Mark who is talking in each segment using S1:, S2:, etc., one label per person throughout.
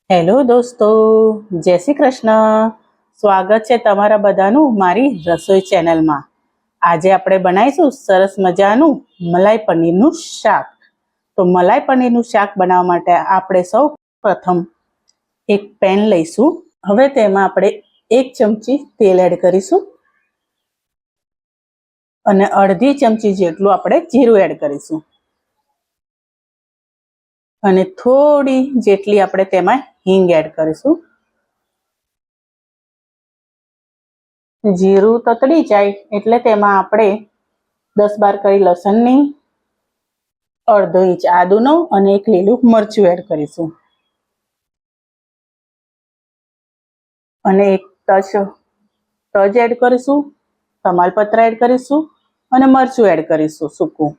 S1: Hello દોસ્તો, જય શ્રી કૃષ્ણ. સ્વાગત છે તમારા બધાનું મારી રસોઈ ચેનલમાં. આજે આપણે બનાવીશું સરસ મજાનું મલાઈ પનીરનું શાક. તો મલાઈ પનીરનું શાક બનાવવા માટે આપણે સૌ પ્રથમ એક પેન લઈશું. હવે તેમાં આપણે 1 ચમચી તેલ એડ કરીશું અને અડધી ચમચી જેટલું આપણે જીરું એડ કરીશું અને થોડી જેટલી આપણે તેમાં હિંગ એડ કરીશું. જીરું તતડી જાય એટલે તેમાં આપણે 10-12 કળી લસણની, અડધો ઇંચ આદુનો અને 1 લીલું મરચું એડ કરીશું અને 1 તજ એડ કરીશું, તમાલપત્ર એડ કરીશું અને મરચું એડ કરીશું સૂકું.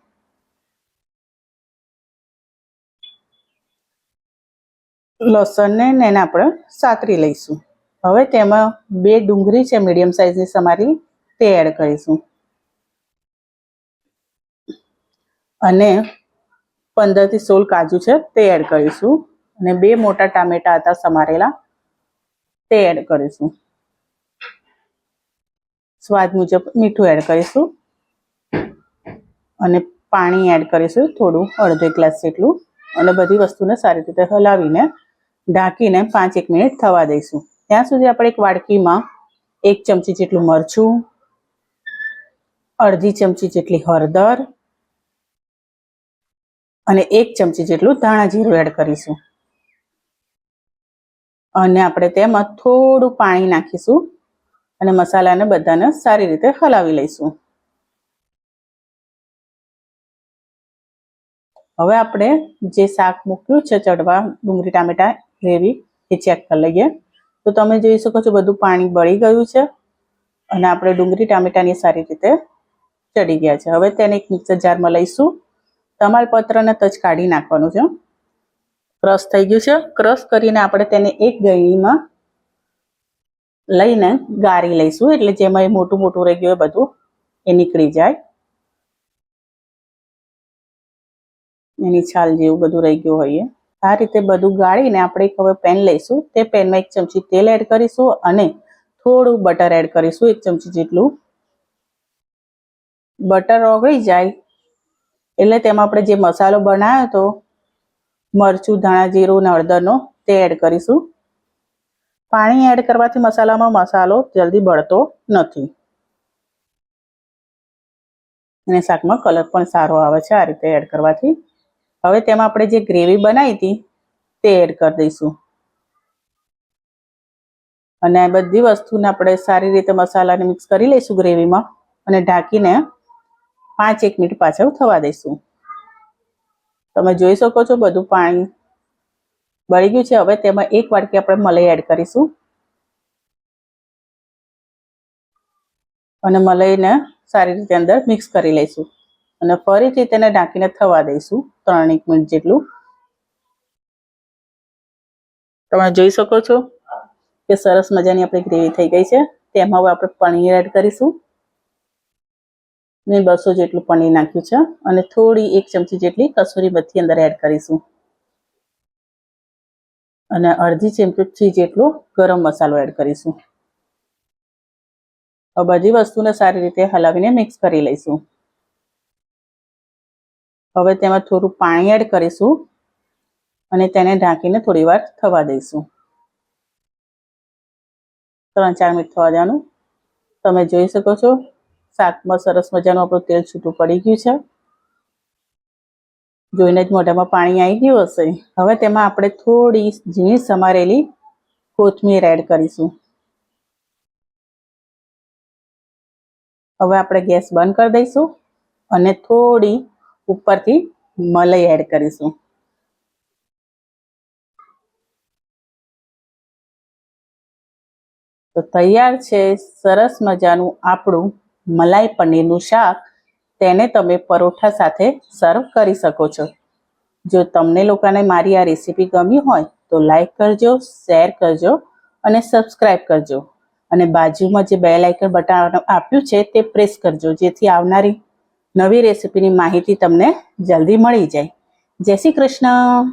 S1: લસણને એને આપણે સાતરી લઈશું. હવે તેમાં 2 ડુંગળી છે મીડિયમ સાઈઝની સમારેલી, તે એડ કરીશું અને 15 થી 16 કાજુ છે તે એડ કરીશું અને 2 મોટા ટામેટા હતા સમારેલા, તે એડ કરીશું. સ્વાદ મુજબ મીઠું એડ કરીશું અને પાણી એડ કરીશું થોડું, અડધો ગ્લાસ જેટલું, અને બધી વસ્તુને સારી રીતે હલાવીને ઢાંકીને 5-1 મિનિટ થવા દઈશું. ત્યાં સુધી આપણે એક વાડકીમાં 1 ચમચી જેટલું મરચું, અડધી ચમચી જેટલી હળદર અને 1 ચમચી જેટલું ધાણા જીરું એડ કરીશું અને આપણે તેમાં થોડું પાણી નાખીશું અને મસાલાને બધાને સારી રીતે હલાવી લઈશું. હવે આપણે જે શાક મૂક્યું છે ચડવા, ડુંગળી ટામેટા ગ્રેવી, એ ચેક કરી લઈએ. તો તમે જોઈ શકો છો બધું પાણી બળી ગયું છે અને આપણે ડુંગળી ટામેટાની સારી રીતે ચડી ગયા છે. હવે તેને એક મિક્સર જારમાં લઈશું. તમાલપત્ર અને તજ કાઢી નાખવાનું છે. ક્રશ થઈ ગયું છે. ક્રશ કરીને આપણે તેને એક ગળણીમાં લઈને ગાળી લઈશું, એટલે જેમાં એ મોટું મોટું રહી ગયું બધું એ નીકળી જાય, એની છાલ જેવું બધું રહી ગયું હોય. આ રીતે બધું ગાળીને આપણે એક હવે પેન લઈશું. તે પેનમાં 1 ચમચી તેલ એડ કરીશું અને થોડું બટર એડ કરીશું, 1 ચમચી જેટલું. બટર ઓગળી જાય એટલે તેમાં આપણે જે મસાલો બનાવ્યો હતો, મરચું, ધાણા જીરું અને હળદરનો, તે એડ કરીશું. પાણી એડ કરવાથી મસાલામાં મસાલો જલ્દી બળતો નથી અને શાકમાં કલર પણ સારો આવે છે આ રીતે એડ કરવાથી. હવે તેમાં આપણે જે ગ્રેવી બનાવી હતી તે એડ કરી દઈશું અને આ બધી વસ્તુને આપણે સારી રીતે મસાલાને મિક્સ કરી લઈશું ગ્રેવીમાં અને ઢાંકીને 5-1 મિનિટ પાછળ થવા દઈશું. તમે જોઈ શકો છો બધું પાણી બળી ગયું છે. હવે તેમાં 1 વાટકી આપણે મલાઈ એડ કરીશું અને મલાઈને સારી રીતે અંદર મિક્સ કરી લઈશું અને ફરીથી તેને ઢાંકીને થવા દઈશું 3-1 મિનિટ જેટલું. તમે જોઈ શકો છો કે સરસ મજાની આપણી ગ્રેવી થઈ ગઈ છે. તેમાં હવે આપણે પનીર એડ કરીશું. મેં 200 જેટલું પનીર નાખ્યું છે અને થોડી 1 ચમચી જેટલી કસૂરી મેથી અંદર એડ કરીશું અને અડધી ચમચી જેટલો ગરમ મસાલો એડ કરીશું. આ બધી વસ્તુને સારી રીતે હલાવીને મિક્સ કરી લઈશું. હવે તેમાં થોડું પાણી એડ કરીશું અને તેને ઢાંકીને થોડી વાર થવા દઈશું. 3-4 મિનિટ થવા દેવાનું. તમે જોઈ શકો છો શાકમાં સરસ મજાનું આપણું તેલ છૂટું પડી ગયું છે. જોઈને જ મોઢામાં પાણી આવી ગયું હશે. હવે તેમાં આપણે થોડી ઝીણી સમારેલી કોથમીર એડ કરીશું. હવે આપણે ગેસ બંધ કરી દઈશું અને થોડી ઉપરથી મલાઈ એડ કરીશું. તો તૈયાર છે સરસ મજાનું આપણું મલાઈ પનીરનું શાક. તેને તમે પરોઠા સાથે સર્વ કરી શકો છો. જો તમને લોકોને મારી આ રેસીપી ગમી હોય તો લાઈક કરજો, શેર કરજો અને સબસ્ક્રાઈબ કરજો અને બાજુમાં જે બેલ આઇકન બટન આપ્યું છે તે પ્રેસ કરજો, જેથી આવનારી નવી રેસીપીની માહિતી તમને જલ્દી મળી જાય. જય શ્રી કૃષ્ણ.